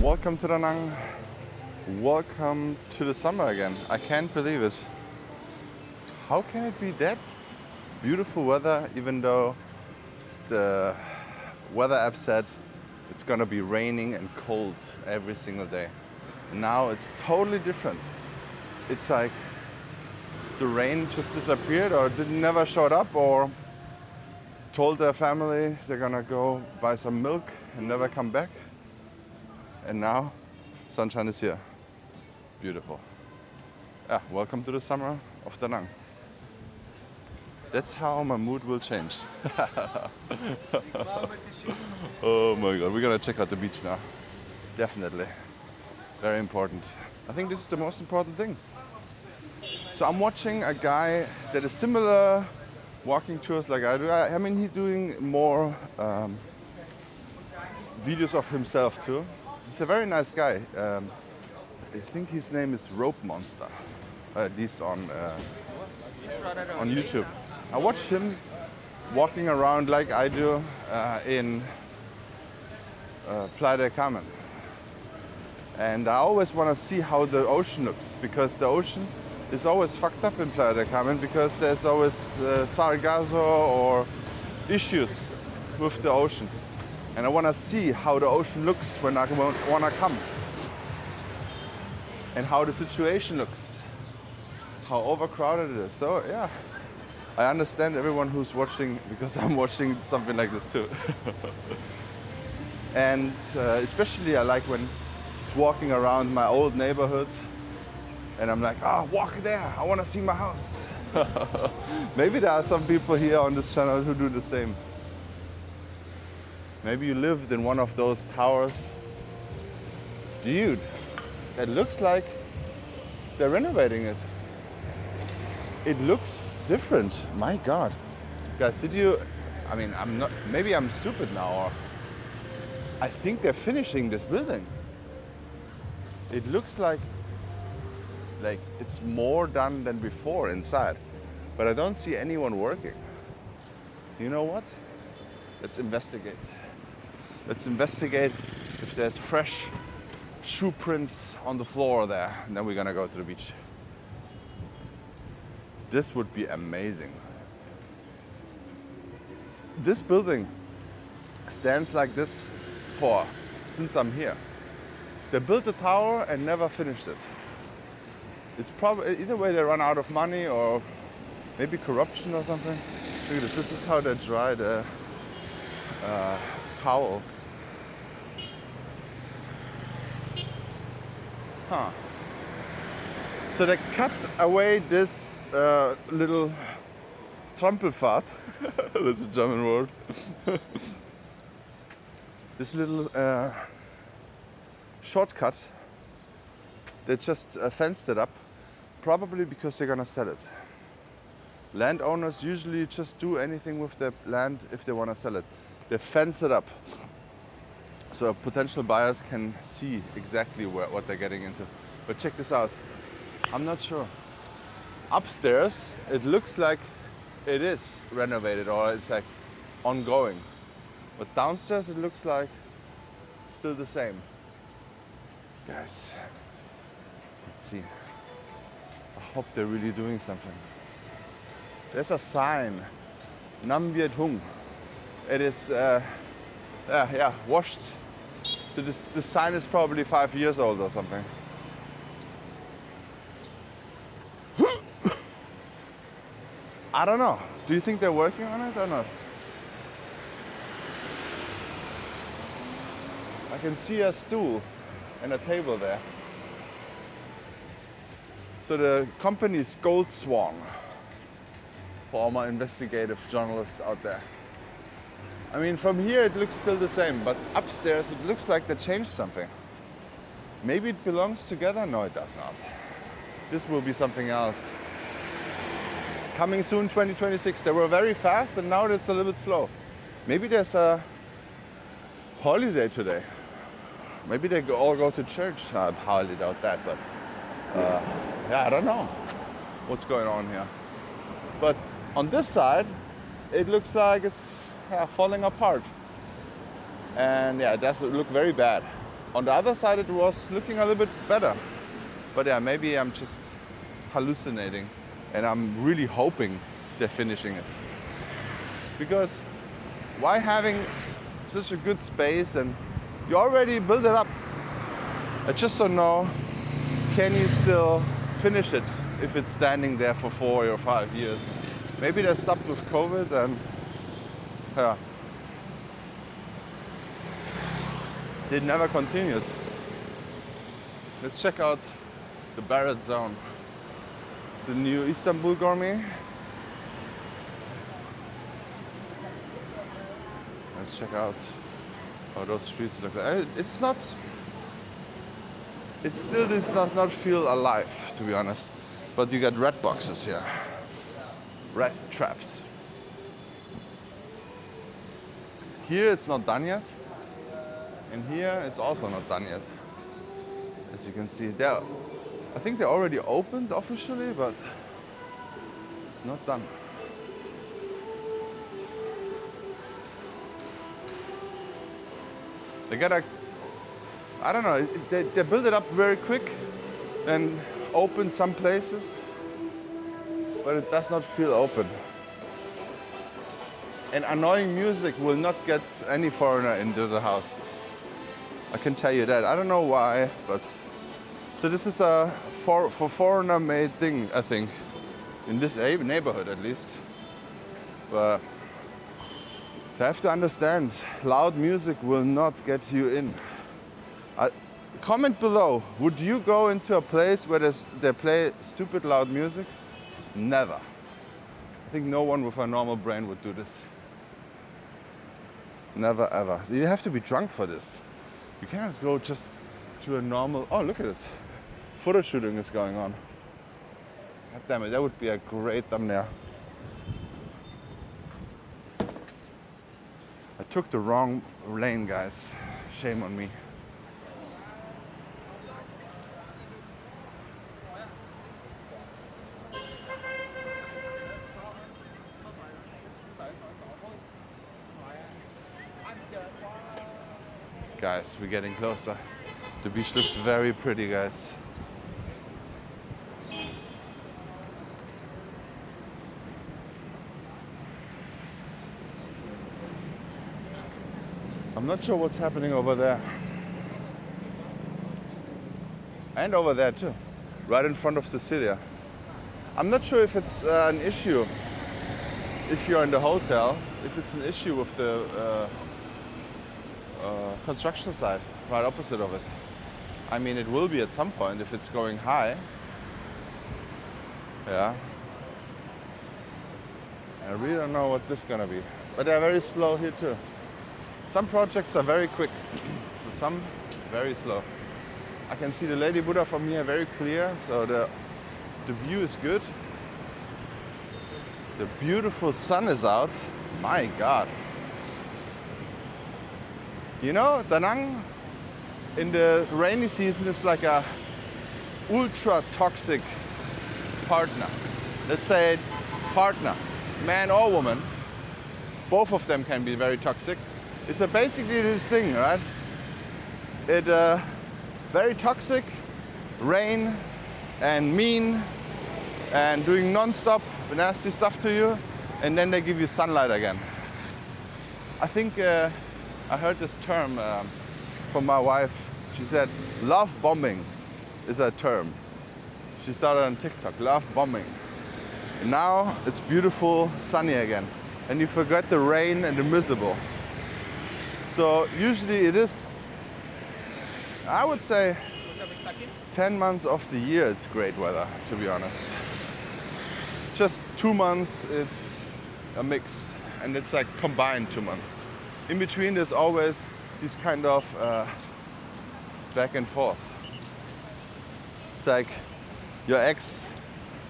Welcome to Da Nang. Welcome to the summer again. I can't believe it. How can it be that beautiful weather even though the weather app said it's gonna be raining and cold every single day? Now it's totally different. It's like the rain just disappeared or never showed up or told their family they're gonna go buy some milk and never come back. And now sunshine is here. Beautiful. Yeah, welcome to the summer of Da Nang. That's how my mood will change. Oh my god, we're gonna check out the beach now. Definitely. Very important. I think this is the most important thing. So I'm watching a guy that is similar walking tours like I do. I mean, he's doing more videos of himself too. He's a very nice guy. I think his name is Rope Monster, at least on YouTube. I watched him walking around like I do in Playa del Carmen. And I always want to see how the ocean looks, because the ocean is always fucked up in Playa del Carmen because there's always sargasso or issues with the ocean. And I want to see how the ocean looks when I want to come. And how the situation looks. How overcrowded it is. So yeah, I understand everyone who's watching, because I'm watching something like this too. And especially I like when he's walking around my old neighborhood and I'm like, walk there, I want to see my house. Maybe there are some people here on this channel who do the same. Maybe you lived in one of those towers. Dude, it looks like they're renovating it. It looks different. My God. Guys, did you, I mean, I'm not, maybe I'm stupid now, or I think they're finishing this building. It looks like it's more done than before inside, but I don't see anyone working. You know what? Let's investigate. Let's investigate if there's fresh shoe prints on the floor there, and then we're gonna go to the beach. This would be amazing. This building stands like this since I'm here. They built the tower and never finished it. It's probably, either way they run out of money or maybe corruption or something. Look at this, this is how they dry the towels. Huh. So they cut away this little Trampelpfad, that's a German word. This little shortcut, they just fenced it up, probably because they're gonna sell it. Landowners usually just do anything with their land if they want to sell it. They fence it up so potential buyers can see exactly what they're getting into. But check this out. I'm not sure. Upstairs, it looks like it is renovated or it's like ongoing. But downstairs, it looks like still the same. Guys, let's see. I hope they're really doing something. There's a sign, Nam Viet Hung. It is, washed. So this sign is probably 5 years old or something. I don't know. Do you think they're working on it or not? I can see a stool and a table there. So the company is Gold Swan, for all my investigative journalists out there. I mean, from here it looks still the same, but upstairs it looks like they changed something. Maybe it belongs together? No, it does not. This will be something else. Coming soon, 2026. They were very fast and now it's a little bit slow. Maybe there's a holiday today. Maybe they all go to church. I highly doubt that, but I don't know what's going on here. But on this side, it looks like it's falling apart. And yeah, it does look very bad. On the other side, it was looking a little bit better. But yeah, maybe I'm just hallucinating, and I'm really hoping they're finishing it. Because why having such a good space and you already build it up? I just don't know, can you still finish it if it's standing there for 4 or 5 years? Maybe they stopped with COVID and yeah, it never continued. Let's check out the Barrett Zone. It's the new Istanbul Gourmet. Let's check out how those streets look like. It's not, it still does not feel alive, to be honest. But you got rat boxes here, rat traps. Here it's not done yet, and here it's also not done yet. As you can see, I think they already opened officially, but it's not done. They gotta, I don't know, they build it up very quick and open some places, but it does not feel open. And annoying music will not get any foreigner into the house. I can tell you that. I don't know why, but so this is a for foreigner made thing, I think, in this neighborhood at least. But you have to understand, loud music will not get you in. Comment below, would you go into a place where they play stupid loud music? Never. I think no one with a normal brain would do this. Never ever. You have to be drunk for this. You cannot go just to a normal, oh look at this. Photo shooting is going on. God damn it, that would be a great thumbnail. I took the wrong lane, guys. Shame on me. Guys, we're getting closer. The beach looks very pretty, guys. I'm not sure what's happening over there. And over there too, right in front of Sicilia. I'm not sure if it's an issue if you're in the hotel, if it's an issue with the construction site, right opposite of it. I mean, it will be at some point if it's going high. Yeah. I really don't know what this is gonna be. But they're very slow here too. Some projects are very quick, but some very slow. I can see the Lady Buddha from here very clear, so the view is good. The beautiful sun is out. My God. You know, Da Nang in the rainy season is like a ultra toxic partner. Let's say partner, man or woman. Both of them can be very toxic. It's basically this thing, right? It very toxic, rain and mean and doing non-stop nasty stuff to you, and then they give you sunlight again. I think I heard this term from my wife. She said love bombing is a term. She started on TikTok, love bombing. And now it's beautiful, sunny again, and you forget the rain and the miserable. So usually it is, I would say, 10 months of the year it's great weather, to be honest. Just 2 months it's a mix, and it's like combined 2 months. In between there's always this kind of back and forth. It's like your ex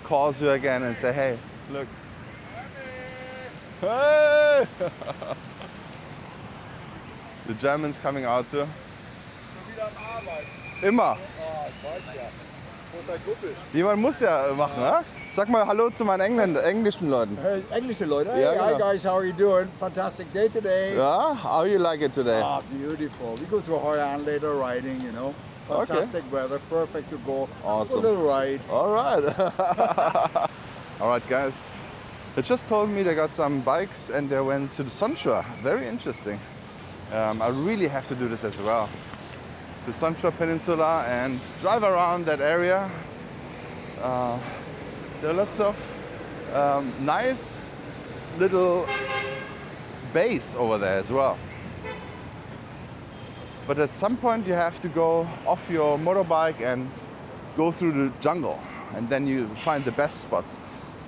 calls you again and say, hey, look. Hey! The Germans coming out too. Immer. Jemand muss ja machen, ne? Sag mal Hallo zu meinen englischen Leuten. Englische Leute. Yeah, Hi genau. guys, how are you doing? Fantastic day today. Yeah, how you like it today? Ah, beautiful. We go to Hoi later riding, you know. Fantastic weather, perfect to go. Awesome. A little ride. All right. All right, guys. They just told me they got some bikes and they went to the Sunshore. Very interesting. I really have to do this as well. The Sunshore Peninsula and drive around that area. There are lots of nice little bays over there as well. But at some point you have to go off your motorbike and go through the jungle, and then you find the best spots.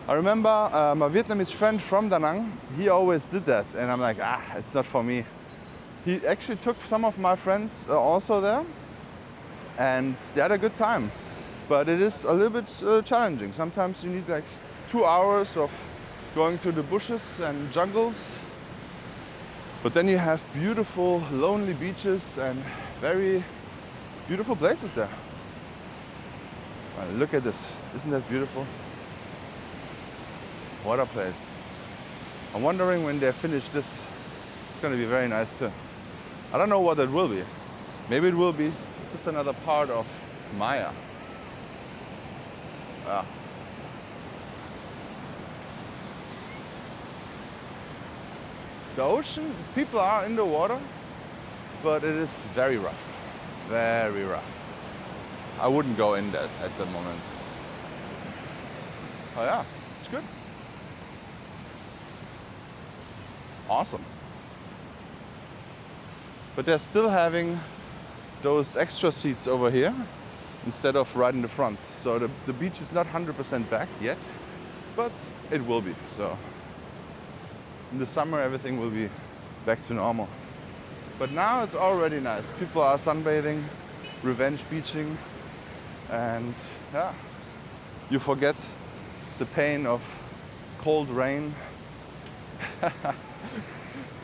I remember my Vietnamese friend from Da Nang, he always did that, and I'm like, it's not for me. He actually took some of my friends also there, and they had a good time. But it is a little bit challenging. Sometimes you need like 2 hours of going through the bushes and jungles. But then you have beautiful, lonely beaches and very beautiful places there. Look at this. Isn't that beautiful? What a place. I'm wondering when they finish this, it's going to be very nice too. I don't know what it will be. Maybe it will be just another part of Maya. Yeah. The ocean, people are in the water, but it is very rough. Very rough. I wouldn't go in that at the moment. Oh yeah, it's good. Awesome. But they're still having those extra seats over here instead of right in the front. So the beach is not 100% back yet, but it will be. So in the summer everything will be back to normal. But now it's already nice. People are sunbathing, revenge beaching, and yeah, you forget the pain of cold rain.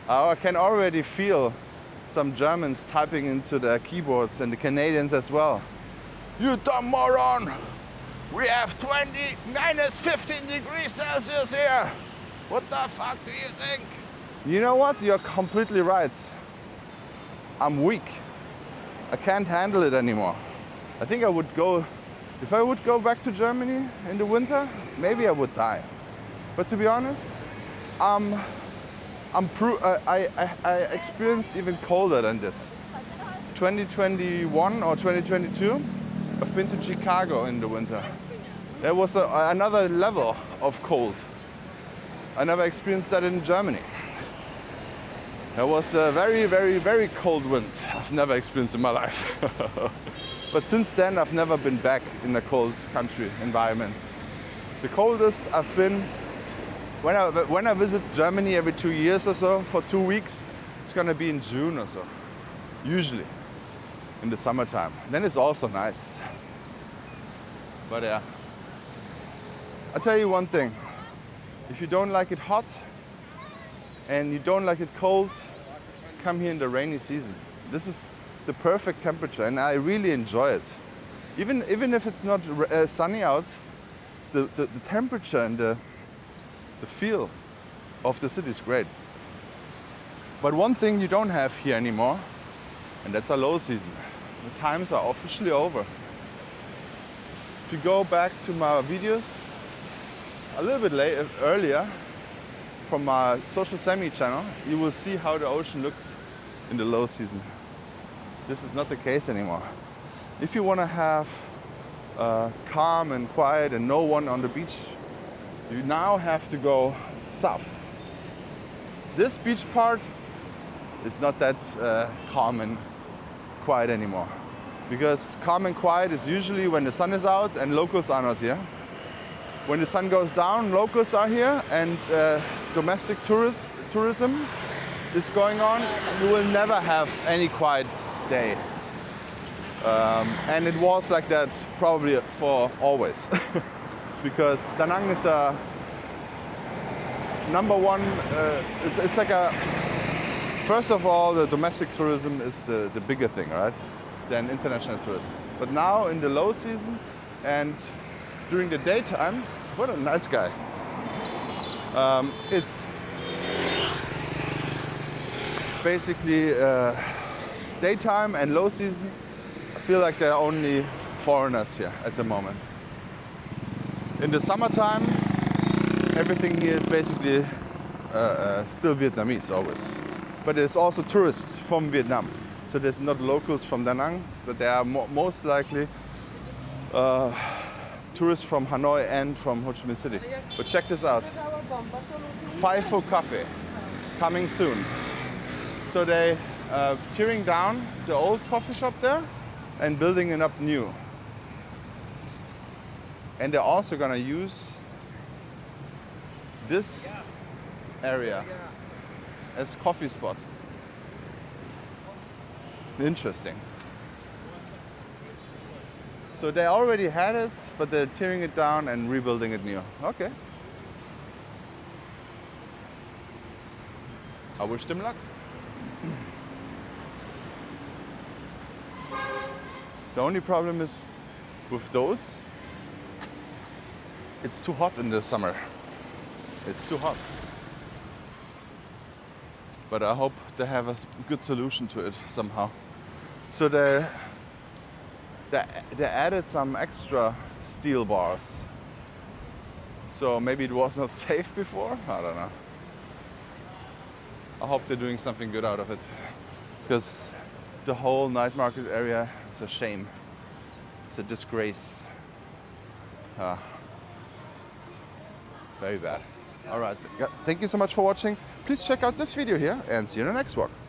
I can already feel some Germans typing into their keyboards, and the Canadians as well. You dumb moron! We have 15 degrees Celsius here! What the fuck do you think? You know what? You're completely right. I'm weak. I can't handle it anymore. I think I would go, if I would go back to Germany in the winter, maybe I would die. But to be honest, I experienced even colder than this. 2021 or 2022, I've been to Chicago in the winter. There was another level of cold. I never experienced that in Germany. There was a very, very, very cold wind I've never experienced in my life. But since then, I've never been back in a cold country environment. The coldest I've been, when I visit Germany every 2 years or so, for 2 weeks, it's gonna be in June or so, usually, in the summertime. Then it's also nice. But yeah, I'll tell you one thing. If you don't like it hot and you don't like it cold, come here in the rainy season. This is the perfect temperature and I really enjoy it. Even if it's not sunny out, the temperature and the feel of the city is great. But one thing you don't have here anymore, and that's a low season. The times are officially over. If you go back to my videos a little bit earlier from my Social Semi channel, you will see how the ocean looked in the low season. This is not the case anymore. If you want to have calm and quiet and no one on the beach, you now have to go south. This beach part is not that calm and quiet anymore. Because calm and quiet is usually when the sun is out and locals are not here. When the sun goes down, locals are here and domestic tourism is going on. You will never have any quiet day. And it was like that probably for always. Because Da Nang is a number one, it's like a, first of all, the domestic tourism is the bigger thing, right? Than international tourism. But now in the low season, And during the daytime, what a nice guy. It's basically daytime and low season. I feel like there are only foreigners here at the moment. In the summertime, everything here is basically still Vietnamese always. But there's also tourists from Vietnam. So there's not locals from Da Nang, but there are most likely tourists from Hanoi and from Ho Chi Minh City. But check this out. FIFO Cafe, coming soon. So they tearing down the old coffee shop there and building it up new. And they're also gonna use this area as coffee spot. Interesting. So they already had it, but they're tearing it down and rebuilding it new. Okay. I wish them luck. The only problem is with those, it's too hot in the summer. It's too hot. But I hope they have a good solution to it somehow. So they added some extra steel bars. So maybe it was not safe before, I don't know. I hope they're doing something good out of it. Because the whole night market area, it's a shame. It's a disgrace. Very bad. All right, thank you so much for watching. Please check out this video here and see you in the next one.